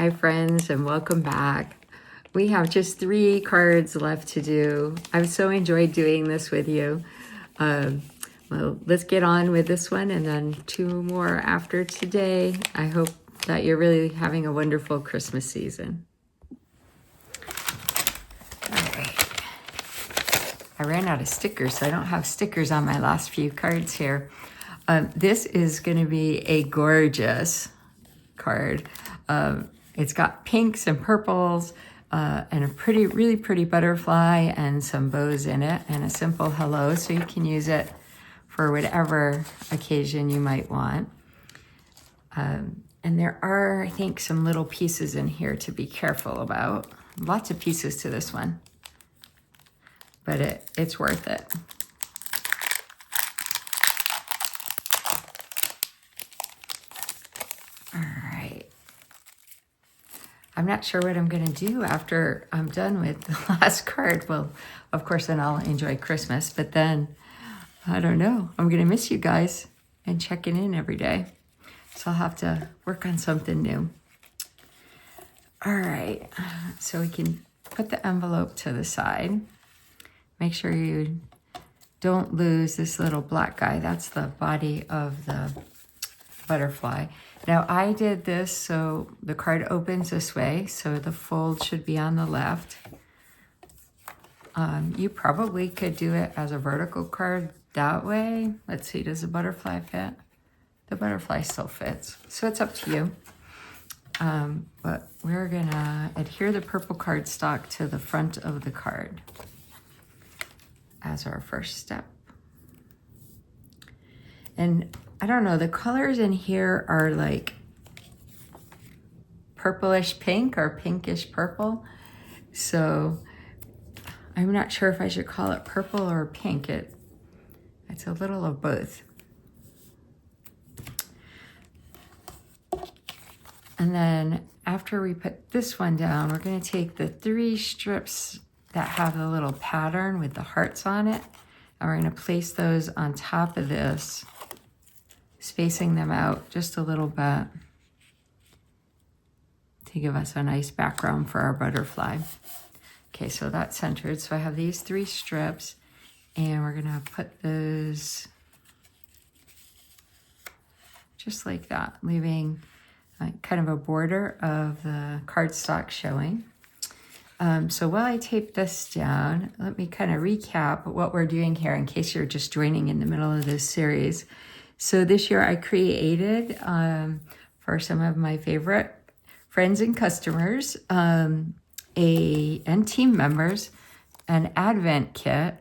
my friends, and welcome back. We have just 3 cards left to do. I've so enjoyed doing this with you. Well, let's get on with this one and then 2 more after today. I hope that you're really having a wonderful Christmas season. All right. I ran out of stickers, so I don't have stickers on my last few cards here. This is going to be a gorgeous card. It's got pinks and purples and a really pretty butterfly and some bows in it and a simple hello, so you can use it for whatever occasion you might want. And there are, I think, some little pieces in here to be careful about. Lots of pieces to this one, but it's worth it. I'm not sure what I'm going to do after I'm done with the last card. Well, of course, then I'll enjoy Christmas, but then, I don't know. I'm going to miss you guys and checking in every day. So I'll have to work on something new. All right, so we can put the envelope to the side. Make sure you don't lose this little black guy. That's the body of the butterfly. Now I did this so the card opens this way, so the fold should be on the left. You probably could do it as a vertical card that way. Let's see, does the butterfly fit? The butterfly still fits, so it's up to you. But we're gonna adhere the purple cardstock to the front of the card as our first step. And I don't know, the colors in here are like purplish pink or pinkish purple. So I'm not sure if I should call it purple or pink. It's a little of both. And then after we put this one down, we're going to take the 3 strips that have the little pattern with the hearts on it, and we're going to place those on top of this, spacing them out just a little bit to give us a nice background for our butterfly. Okay, so that's centered. So I have these 3 strips, and we're gonna put those just like that, leaving kind of a border of the cardstock showing. So while I tape this down, let me kind of recap what we're doing here in case you're just joining in the middle of this series. So this year I created, for some of my favorite friends and customers and team members, an Advent kit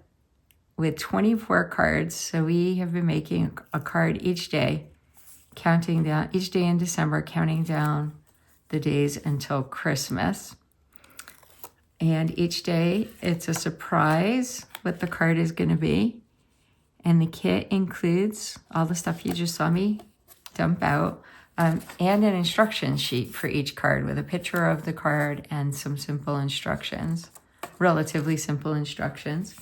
with 24 cards. So we have been making a card each day, counting down, each day in December, counting down the days until Christmas. And each day it's a surprise what the card is going to be. And the kit includes all the stuff you just saw me dump out, and an instruction sheet for each card with a picture of the card and some simple instructions, relatively simple instructions.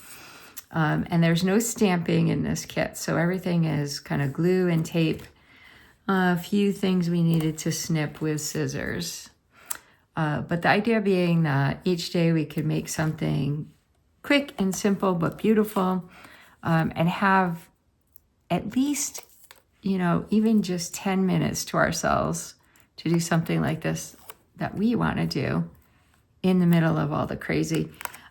And there's no stamping in this kit, so everything is kind of glue and tape. A few things we needed to snip with scissors. But the idea being that each day we could make something quick and simple but beautiful, and have at least, even just 10 minutes to ourselves to do something like this that we want to do in the middle of all the crazy.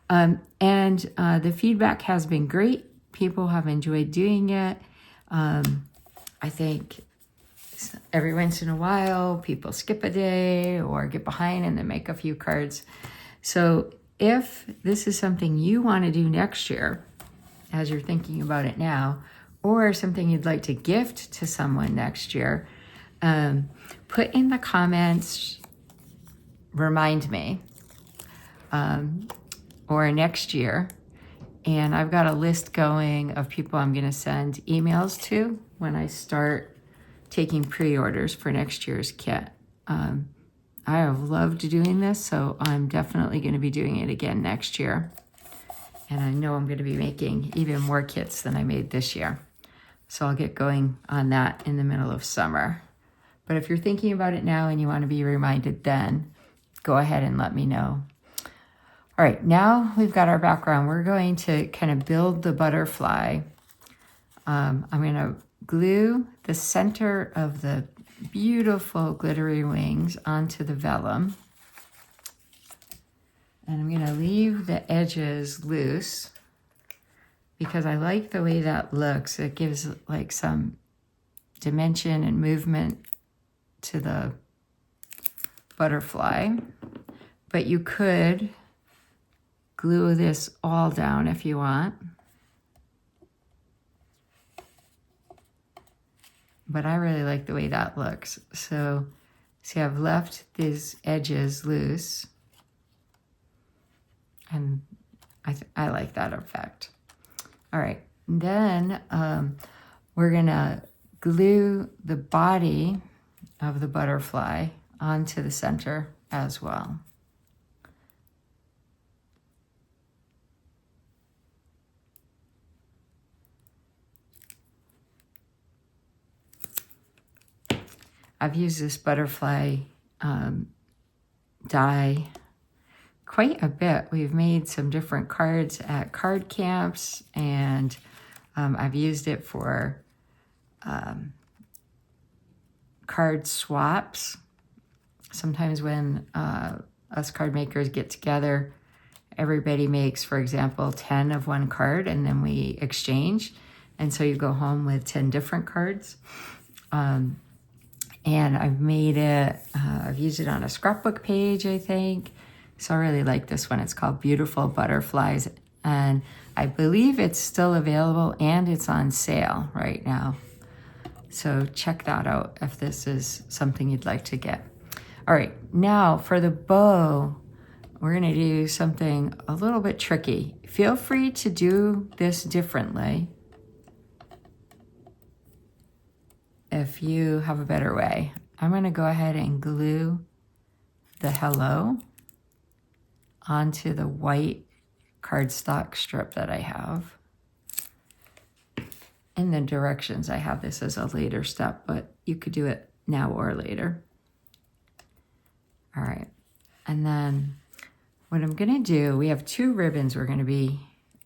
And the feedback has been great. People have enjoyed doing it. I think every once in a while, people skip a day or get behind and then make a few cards. So if this is something you want to do next year, as you're thinking about it now, or something you'd like to gift to someone next year, put in the comments, remind me, or next year. And I've got a list going of people I'm going to send emails to when I start taking pre-orders for next year's kit. I have loved doing this, so I'm definitely going to be doing it again next year. And I know I'm going to be making even more kits than I made this year. So I'll get going on that in the middle of summer. But if you're thinking about it now and you want to be reminded then, go ahead and let me know. All right, now we've got our background. We're going to kind of build the butterfly. I'm going to glue the center of the beautiful glittery wings onto the vellum. And I'm going to leave the edges loose because I like the way that looks. It gives like some dimension and movement to the butterfly. But you could glue this all down if you want. But I really like the way that looks. So, see, I've left these edges loose. And I like that effect. All right, then we're gonna glue the body of the butterfly onto the center as well. I've used this butterfly die quite a bit. We've made some different cards at card camps, and I've used it for card swaps. Sometimes when us card makers get together, everybody makes, for example, 10 of one card, and then we exchange. And so you go home with 10 different cards. And I've made it, I've used it on a scrapbook page, I think. So I really like this one. It's called Beautiful Butterflies. And I believe it's still available and it's on sale right now. So check that out if this is something you'd like to get. All right, now for the bow, we're gonna do something a little bit tricky. Feel free to do this differently if you have a better way. I'm gonna go ahead and glue the hello onto the white cardstock strip that I have. In the directions, I have this as a later step, but you could do it now or later. All right, and then what I'm gonna do, we have 2 ribbons we're gonna be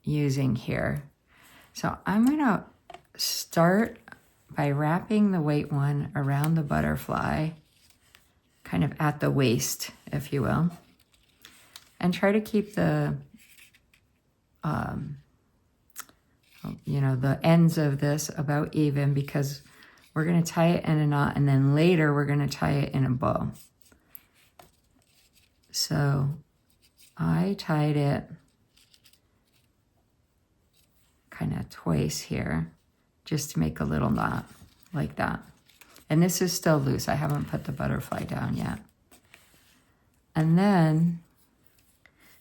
using here. So I'm gonna start by wrapping the white one around the butterfly, kind of at the waist, if you will, and try to keep the, the ends of this about even, because we're gonna tie it in a knot, and then later we're gonna tie it in a bow. So I tied it kind of twice here, just to make a little knot like that. And this is still loose. I haven't put the butterfly down yet. And then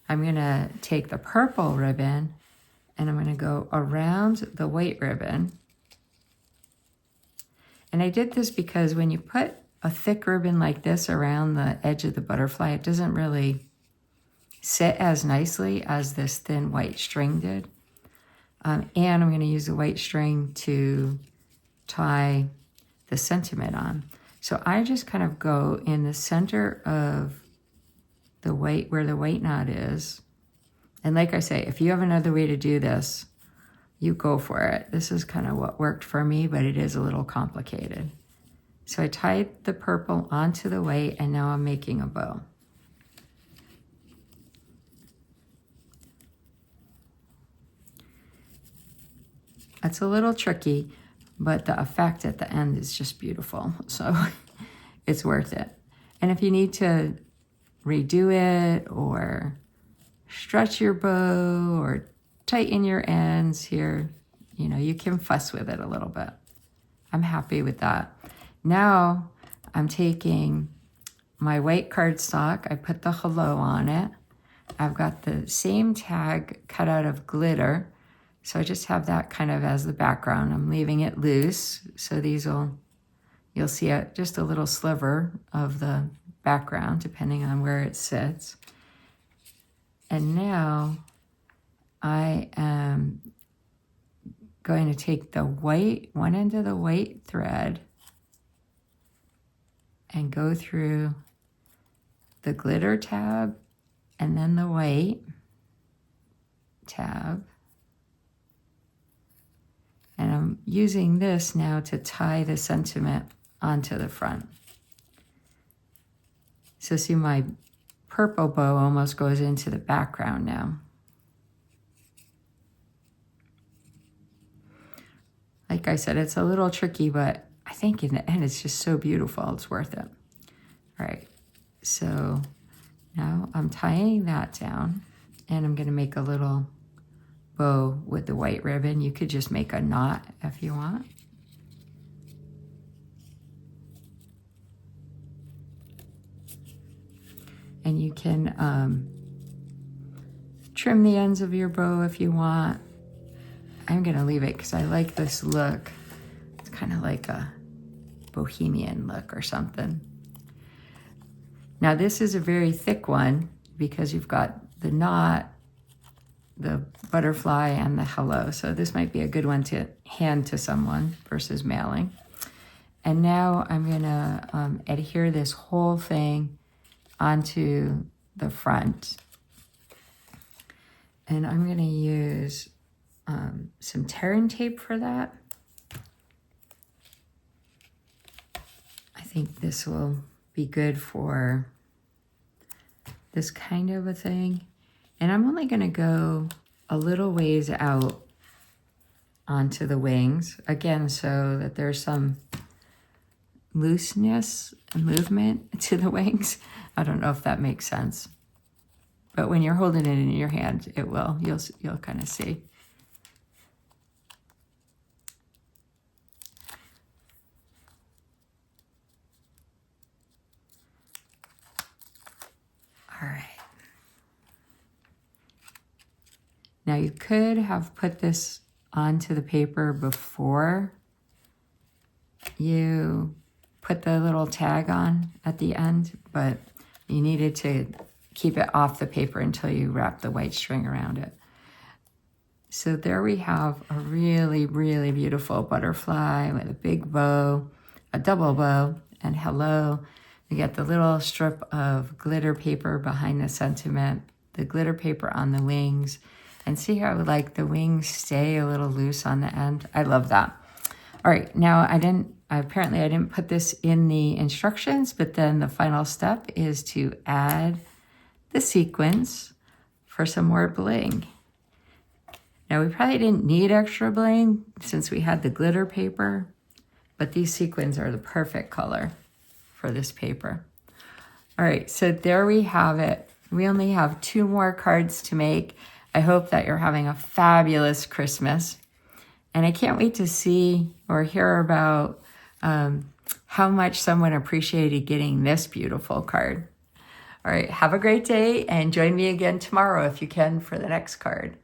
I'm gonna take the purple ribbon and I'm gonna go around the white ribbon. And I did this because when you put a thick ribbon like this around the edge of the butterfly, it doesn't really sit as nicely as this thin white string did. And I'm going to use the white string to tie the sentiment on. So I just kind of go in the center of the white, where the white knot is. And like I say, if you have another way to do this, you go for it. This is kind of what worked for me, but it is a little complicated. So I tied the purple onto the white, and now I'm making a bow. It's a little tricky, but the effect at the end is just beautiful. So it's worth it. And if you need to redo it or stretch your bow or tighten your ends here, you can fuss with it a little bit. I'm happy with that. Now I'm taking my white cardstock. I put the hello on it. I've got the same tag cut out of glitter. So I just have that kind of as the background. I'm leaving it loose. So you'll see just a little sliver of the background depending on where it sits. And now I am going to take the one end of the white thread and go through the glitter tab and then the white tab. And I'm using this now to tie the sentiment onto the front. So see, my purple bow almost goes into the background now. Like I said, it's a little tricky, but I think in the end it's just so beautiful, it's worth it. All right, so now I'm tying that down, and I'm gonna make a little bow with the white ribbon. You could just make a knot if you want. And you can trim the ends of your bow if you want. I'm gonna leave it because I like this look. It's kind of like a bohemian look or something. Now this is a very thick one because you've got the knot, the butterfly, and the hello. So this might be a good one to hand to someone versus mailing. And now I'm gonna adhere this whole thing onto the front. And I'm gonna use some tearing tape for that. I think this will be good for this kind of a thing. And I'm only gonna go a little ways out onto the wings, again, so that there's some looseness and movement to the wings. I don't know if that makes sense, but when you're holding it in your hand, it will. You'll kind of see. All right. Now you could have put this onto the paper before you put the little tag on at the end, but you needed to keep it off the paper until you wrap the white string around it. So there we have a really, really beautiful butterfly with a big bow, a double bow, and hello. We get the little strip of glitter paper behind the sentiment, the glitter paper on the wings, and see how like the wings stay a little loose on the end. I love that. All right, now apparently I didn't put this in the instructions, but then the final step is to add the sequins for some more bling. Now we probably didn't need extra bling since we had the glitter paper, but these sequins are the perfect color for this paper. All right, so there we have it. We only have 2 more cards to make. I hope that you're having a fabulous Christmas. And I can't wait to see or hear about how much someone appreciated getting this beautiful card. All right, have a great day and join me again tomorrow if you can for the next card.